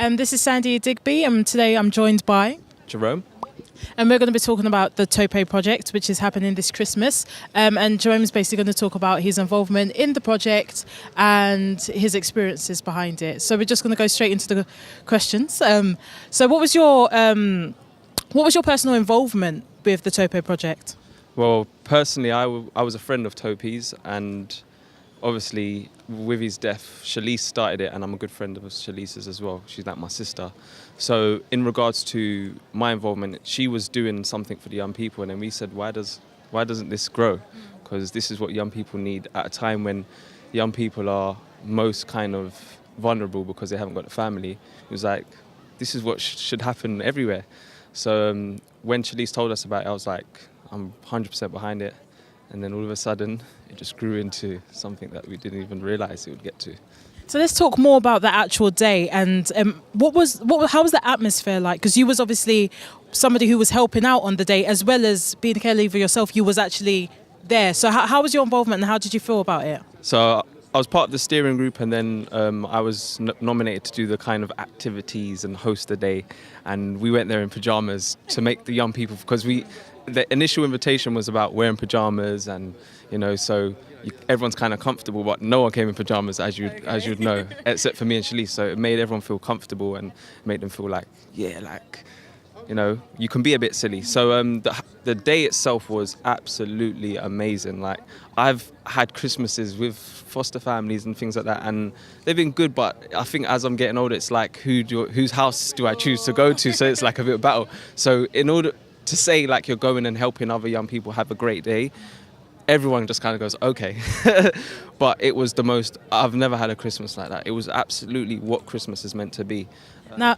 This is Sandy Digby, and today I'm joined by Jerome. and we're going to be talking about the Topē Project, which is happening this Christmas. And Jerome's basically going to talk about his involvement in the project and his experiences behind it. So we're just going to go straight into the questions. So what was your personal involvement with the Topē Project? Well, personally, I was a friend of Topē's, and obviously with his death, Shalise started it, and I'm a good friend of Shalise's as well. She's like my sister. So in regards to my involvement, she was doing something for the young people, and then we said, why doesn't this grow? Because this is what young people need at a time when young people are most kind of vulnerable because they haven't got a family. It was like, this is what should happen everywhere. So when Shalise told us about it, I was like, I'm 100% behind it. And then all of a sudden, it just grew into something that we didn't even realise it would get to. So let's talk more about the actual day and how was the atmosphere like? Because you was obviously somebody who was helping out on the day, as well as being a care leaver yourself. You was actually there. So how was your involvement, and how did you feel about it? So I was part of the steering group, and then I was nominated to do the kind of activities and host the day. And we went there in pyjamas to make the young people, because the initial invitation was about wearing pyjamas, and so everyone's kind of comfortable, but no one came in pyjamas, as you'd know, except for me and Shalise. So it made everyone feel comfortable and made them feel like, you can be a bit silly. So the day itself was absolutely amazing. Like, I've had Christmases with foster families and things like that, and they've been good, but I think as I'm getting older, it's like, whose house do I choose to go to? So it's like a bit of battle. So in order to say like you're going and helping other young people have a great day, everyone just kind of goes, okay. But it was I've never had a Christmas like that. It was absolutely what Christmas is meant to be. Now,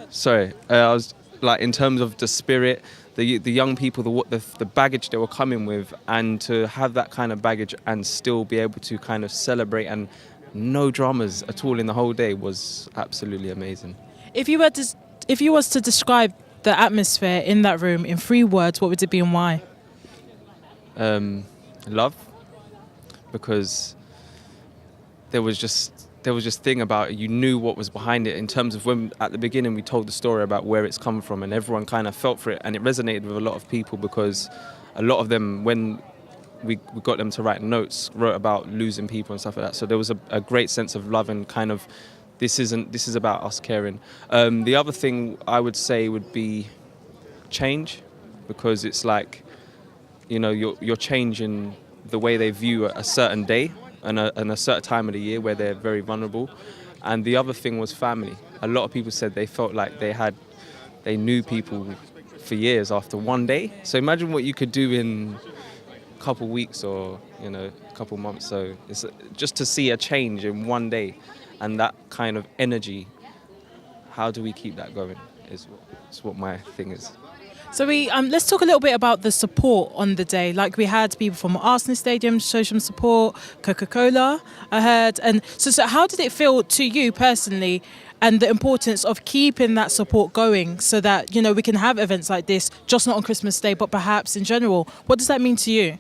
sorry, I was like, in terms of the spirit, the young people, the baggage they were coming with, and to have that kind of baggage and still be able to kind of celebrate and no dramas at all in the whole day was absolutely amazing. if you was to describe the atmosphere in that room in 3 words, what would it be and why? Love, because there was just thing about it. You knew what was behind it, in terms of when at the beginning we told the story about where it's come from, and everyone kind of felt for it, and it resonated with a lot of people, because a lot of them, when we got them to write notes, wrote about losing people and stuff like that. So there was a great sense of love, and kind of this is about us caring. The other thing I would say would be change, because it's like, you're changing the way they view a certain day and a certain time of the year where they're very vulnerable. And the other thing was family. A lot of people said they felt like they knew people for years after one day. So imagine what you could do in a couple weeks or a couple months. So it's just to see a change in one day, and that kind of energy. How do we keep that going? Is what my thing is. So let's talk a little bit about the support on the day. Like, we had people from Arsenal Stadium show some support, Coca-Cola, I heard. And so how did it feel to you personally, and the importance of keeping that support going so that, we can have events like this, just not on Christmas Day, but perhaps in general? What does that mean to you?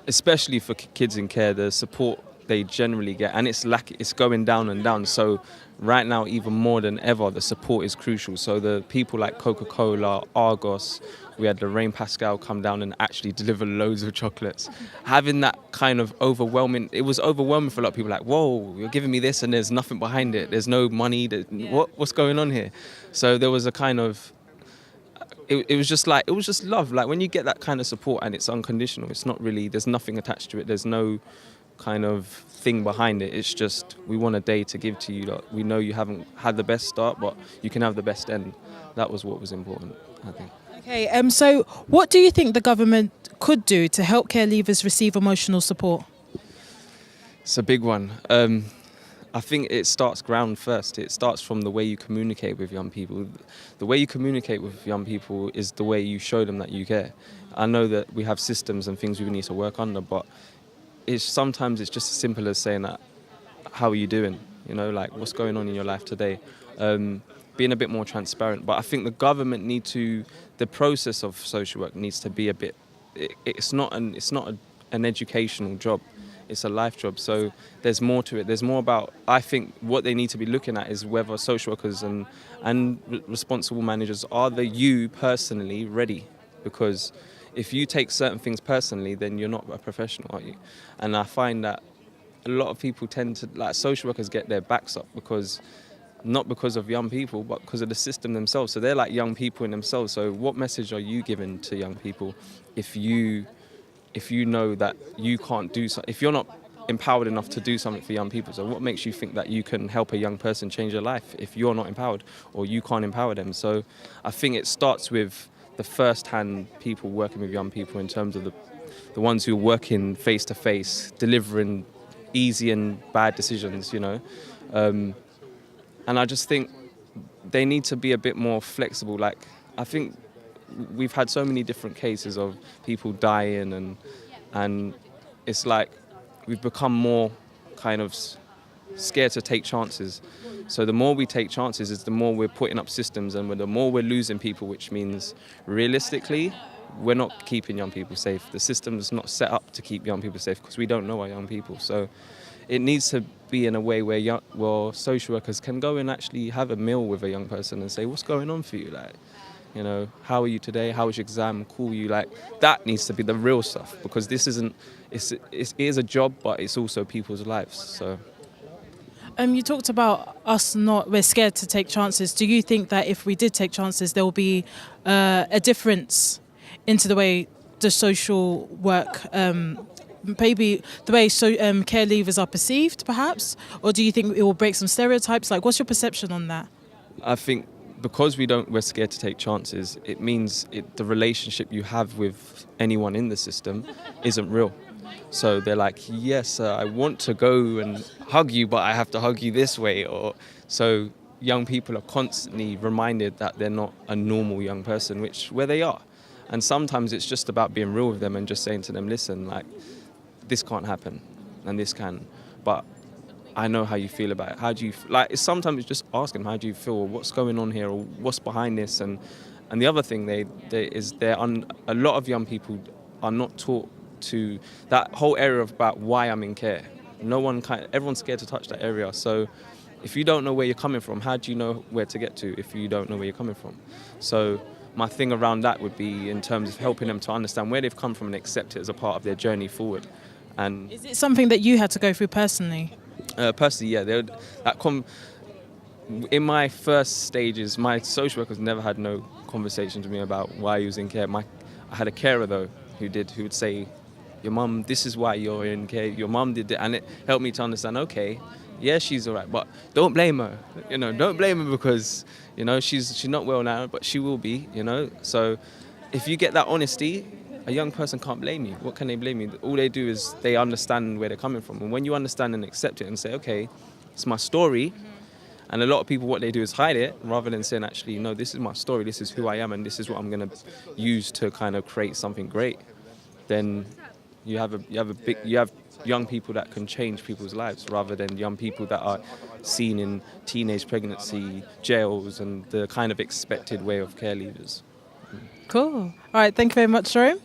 Especially for kids in care, the support they generally get, and it's going down and down. So right now, even more than ever, the support is crucial. So the people like Coca-Cola, Argos, we had Lorraine Pascal come down and actually deliver loads of chocolates. Having that kind of it was overwhelming for a lot of people. Like, whoa, you're giving me this and there's nothing behind it. There's no money. What's going on here? So there was a kind of, it was just love. Like, when you get that kind of support and it's unconditional, it's not really, there's nothing attached to it. There's no kind of thing behind it. It's just, we want a day to give to you that we know you haven't had the best start, but you can have the best end. That was what was important, I think. Okay, so what do you think the government could do to help care leavers receive emotional support? It's a big one. I think it starts ground first. It starts from the way you communicate with young people. The way you communicate with young people is the way you show them that you care. I know that we have systems and things we need to work under, but sometimes it's just as simple as saying that, how are you doing? Like, what's going on in your life today? Being a bit more transparent. But I think the government the process of social work needs to be a bit, it's not an educational job. it's a life job. So there's more to it. There's more about, I think what they need to be looking at is whether social workers and responsible managers, are you personally ready? Because if you take certain things personally, then you're not a professional, are you? And I find that a lot of people tend to, like, social workers get their backs up not because of young people, but because of the system themselves. So they're like young people in themselves. So what message are you giving to young people if you know that you can't do something, if you're not empowered enough to do something for young people? So what makes you think that you can help a young person change their life if you're not empowered or you can't empower them? So I think it starts with the first-hand people working with young people, in terms of the ones who are working face-to-face, delivering easy and bad decisions, you know. And I just think they need to be a bit more flexible. Like, I think we've had so many different cases of people dying, and it's like we've become more kind of scared to take chances. So the more we take chances is the more we're putting up systems, and the more we're losing people, which means realistically we're not keeping young people safe. The system is not set up to keep young people safe because we don't know our young people. So it needs to be in a way where social workers can go and actually have a meal with a young person and say, what's going on for you? Like, you know, how are you today? How was your exam? Call you. Like, that needs to be the real stuff, because this isn't, it is a job, but it's also people's lives. So. You talked about we're scared to take chances. Do you think that if we did take chances, there will be a difference into the way the social work, maybe the way care leavers are perceived, perhaps? Or do you think it will break some stereotypes? Like, what's your perception on that? I think because we're scared to take chances, it means the relationship you have with anyone in the system isn't real. So they're like, yes, I want to go and hug you, but I have to hug you this way. So young people are constantly reminded that they're not a normal young person, where they are. And sometimes it's just about being real with them and just saying to them, listen, like, this can't happen and this can, but I know how you feel about it. How do you, like, sometimes it's just asking, how do you feel, or what's going on here, or what's behind this? And the other thing a lot of young people are not taught to that whole area about why I'm in care. Everyone's scared to touch that area. So if you don't know where you're coming from, how do you know where to get to if you don't know where you're coming from? So my thing around that would be in terms of helping them to understand where they've come from and accept it as a part of their journey forward. And is it something that you had to go through personally? Personally, yeah. In my first stages, my social workers never had no conversation to me about why he was in care. I had a carer though who would say, your mum, this is why you're in care. Your mum did it, and it helped me to understand. Okay, yeah, she's all right, but don't blame her. You know, don't blame her because, you know, she's not well now, but she will be. You know, so if you get that honesty, a young person can't blame you. What can they blame you? All they do is they understand where they're coming from. And when you understand and accept it and say, okay, it's my story, and a lot of people, what they do is hide it rather than saying, actually, no, this is my story, this is who I am, and this is what I'm going to use to kind of create something great, then you have young people that can change people's lives rather than young people that are seen in teenage pregnancy, jails, and the kind of expected way of care leavers. Cool. All right, thank you very much, Jerome.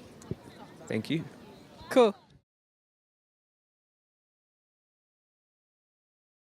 Thank you. Cool.